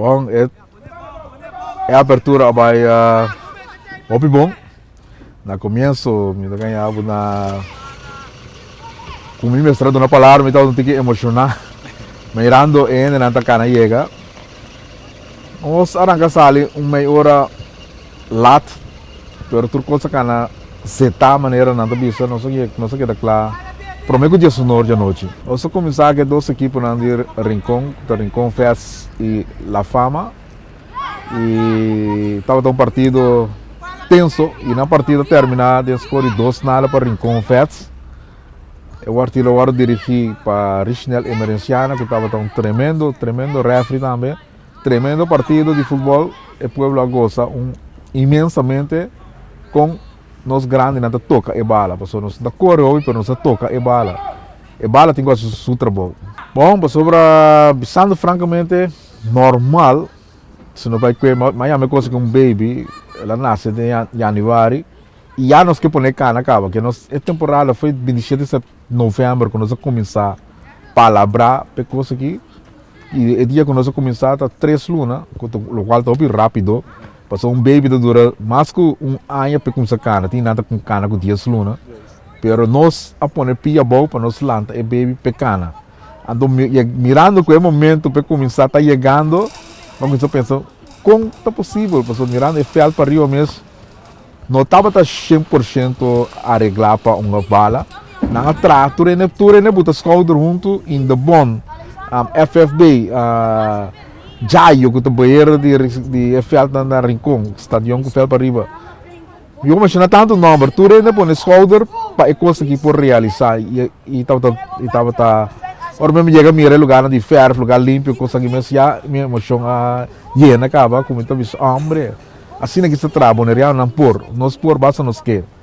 Bom, é a abertura vai opi bom. Na começo, me ganhava na como me mestrado na palavra, me estava que emocionar. Mirando ainda na cana chega. Os arranca sali meia hora lat, pero tur coisa cana zeta maneira na tabisa, não sei que da claro. Prometo dia sonoro de noite. Eu só começar que duas equipes na Rincon Fest e La Fama. E estava um partido tenso e na partida terminada escolhi 2-0 para Rincon Fest. Eu agora dirigi para Richnel Emerenciana, que estava um tremendo referee também. Tremendo partido de futebol. E o povo gosta imensamente com nós grandes na toca e bala. Porque nós da cor hoje, mas nós toca e bala. E bala tem quase o trabalho. Bom, sobre pensando francamente normal. Se não vai comer, mas é coisa com baby, ela nasce em janeiro. E já nós que põe cana acaba, que a temporada foi 27 de novembro, quando nós começar a palabrar, coisa aqui. E o dia que nós começar a 3 lunas, o qual está bem rápido. Passou baby que dura mais que ano para começar a cana, tem nada com cana com 10 lunas. Pero nós a põe pia boa para nós lança e baby pecana. Então, mirando com o momento para começar a estar chegando, vamos pensar, como é possível? Porque mirando é feio para Rio mesmo. Não estava 100% arreglar para uma bala. Na tratura, ne buta escolher junto em the bond. FFB, Jaio, que é o banheiro de FL na Rincon, estadião que fez para riba. Eu imagino tanto número, tu ainda põe escolher para conseguir por realizar. E estava ora mesmo chega a mirar lugar de ferro, lugar limpo, consegui mesmo já minha emoção llena acaba, como então hombre. Assim que se trabalha, não é real, não por, nós por basta nos quer.